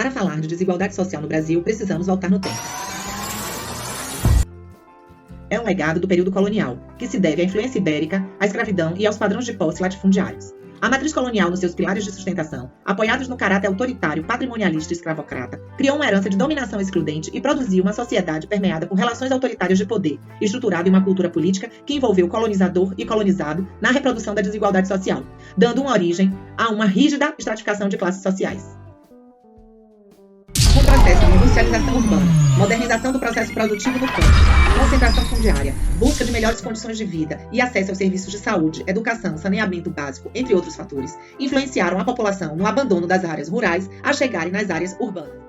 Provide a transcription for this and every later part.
Para falar de desigualdade social no Brasil, precisamos voltar no tempo. É um legado do período colonial, que se deve à influência ibérica, à escravidão e aos padrões de posse latifundiários. A matriz colonial, nos seus pilares de sustentação, apoiados no caráter autoritário, patrimonialista e escravocrata, criou uma herança de dominação excludente e produziu uma sociedade permeada por relações autoritárias de poder, estruturada em uma cultura política que envolveu colonizador e colonizado na reprodução da desigualdade social, dando uma origem a uma rígida estratificação de classes sociais. Com o processo de industrialização urbana, modernização do processo produtivo no campo, concentração fundiária, busca de melhores condições de vida e acesso aos serviços de saúde, educação, saneamento básico, entre outros fatores, influenciaram a população no abandono das áreas rurais a chegarem nas áreas urbanas.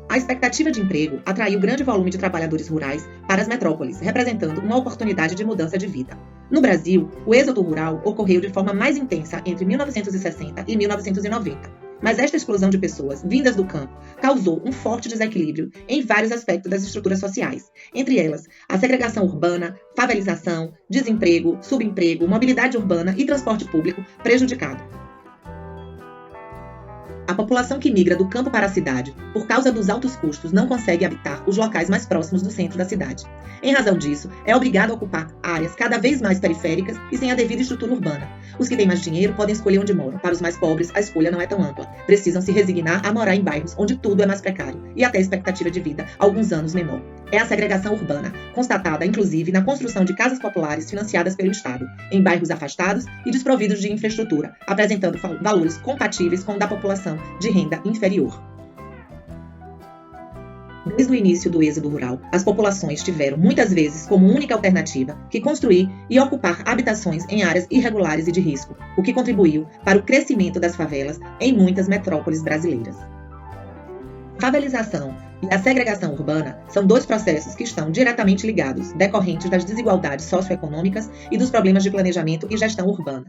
A expectativa de emprego atraiu grande volume de trabalhadores rurais para as metrópoles, representando uma oportunidade de mudança de vida. No Brasil, o êxodo rural ocorreu de forma mais intensa entre 1960 e 1990. Mas esta explosão de pessoas vindas do campo causou um forte desequilíbrio em vários aspectos das estruturas sociais, entre elas a segregação urbana, favelização, desemprego, subemprego, mobilidade urbana e transporte público prejudicado. A população que migra do campo para a cidade, por causa dos altos custos, não consegue habitar os locais mais próximos do centro da cidade. Em razão disso, é obrigado a ocupar áreas cada vez mais periféricas e sem a devida estrutura urbana. Os que têm mais dinheiro podem escolher onde moram. Para os mais pobres, a escolha não é tão ampla. Precisam se resignar a morar em bairros onde tudo é mais precário e até a expectativa de vida alguns anos menor. É a segregação urbana, constatada inclusive na construção de casas populares financiadas pelo Estado, em bairros afastados e desprovidos de infraestrutura, apresentando valores compatíveis com o da população de renda inferior. Desde o início do êxodo rural, as populações tiveram muitas vezes como única alternativa que construir e ocupar habitações em áreas irregulares e de risco, o que contribuiu para o crescimento das favelas em muitas metrópoles brasileiras. A favelização e a segregação urbana são dois processos que estão diretamente ligados, decorrentes das desigualdades socioeconômicas e dos problemas de planejamento e gestão urbana.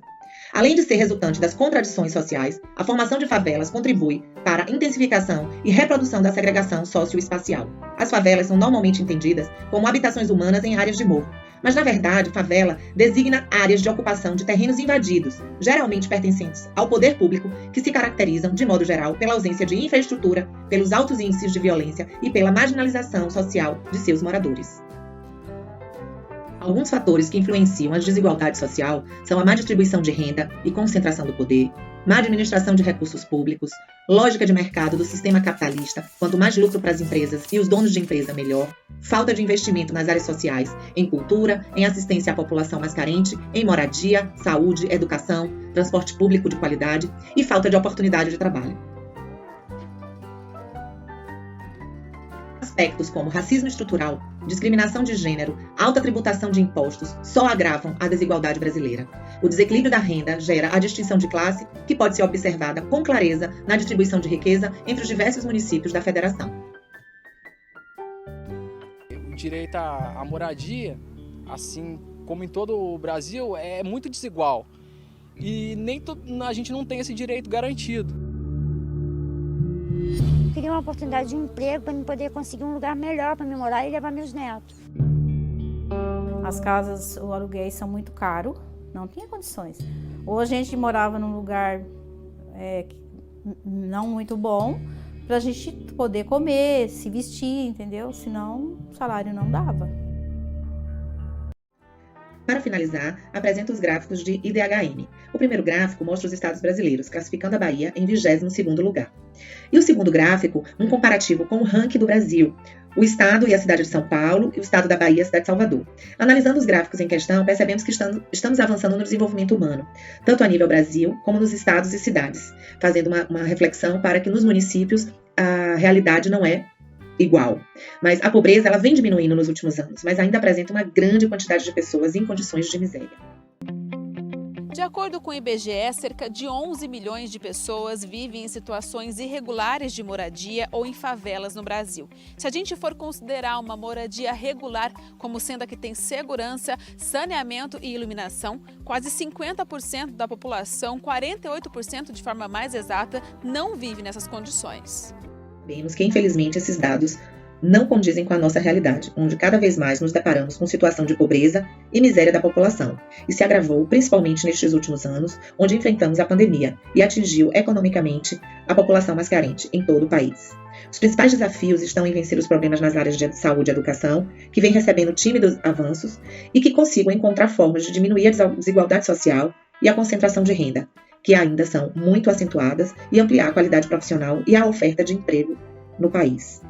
Além de ser resultante das contradições sociais, a formação de favelas contribui para a intensificação e reprodução da segregação socioespacial. As favelas são normalmente entendidas como habitações humanas em áreas de morro, mas na verdade, favela designa áreas de ocupação de terrenos invadidos, geralmente pertencentes ao poder público, que se caracterizam, de modo geral, pela ausência de infraestrutura, pelos altos índices de violência e pela marginalização social de seus moradores. Alguns fatores que influenciam a desigualdade social são a má distribuição de renda e concentração do poder, má administração de recursos públicos, lógica de mercado do sistema capitalista, quanto mais lucro para as empresas e os donos de empresa, melhor, falta de investimento nas áreas sociais, em cultura, em assistência à população mais carente, em moradia, saúde, educação, transporte público de qualidade e falta de oportunidade de trabalho. Aspectos como racismo estrutural, discriminação de gênero, alta tributação de impostos só agravam a desigualdade brasileira. O desequilíbrio da renda gera a distinção de classe, que pode ser observada com clareza na distribuição de riqueza entre os diversos municípios da federação. O direito à moradia, assim como em todo o Brasil, é muito desigual. E a gente não tem esse direito garantido. Queria uma oportunidade de emprego para eu poder conseguir um lugar melhor para me morar e levar meus netos. As casas, os aluguéis são muito caros, não tinha condições. Ou a gente morava num lugar não muito bom, para a gente poder comer, se vestir, entendeu? Senão o salário não dava. Para finalizar, apresento os gráficos de IDHM. O primeiro gráfico mostra os estados brasileiros, classificando a Bahia em 22º lugar. E o segundo gráfico, um comparativo com o ranking do Brasil, o estado e a cidade de São Paulo, e o estado da Bahia e a cidade de Salvador. Analisando os gráficos em questão, percebemos que estamos avançando no desenvolvimento humano, tanto a nível Brasil como nos estados e cidades, fazendo uma reflexão para que nos municípios a realidade não é igual. Mas a pobreza ela vem diminuindo nos últimos anos, mas ainda apresenta uma grande quantidade de pessoas em condições de miséria. De acordo com o IBGE, cerca de 11 milhões de pessoas vivem em situações irregulares de moradia ou em favelas no Brasil. Se a gente for considerar uma moradia regular como sendo a que tem segurança, saneamento e iluminação, quase 50% da população, 48% de forma mais exata, não vive nessas condições. Sabemos que, infelizmente, esses dados não condizem com a nossa realidade, onde cada vez mais nos deparamos com situação de pobreza e miséria da população, e se agravou principalmente nestes últimos anos, onde enfrentamos a pandemia e atingiu economicamente a população mais carente em todo o país. Os principais desafios estão em vencer os problemas nas áreas de saúde e educação, que vem recebendo tímidos avanços e que consigam encontrar formas de diminuir a desigualdade social e a concentração de renda, que ainda são muito acentuadas, e ampliar a qualidade profissional e a oferta de emprego no país.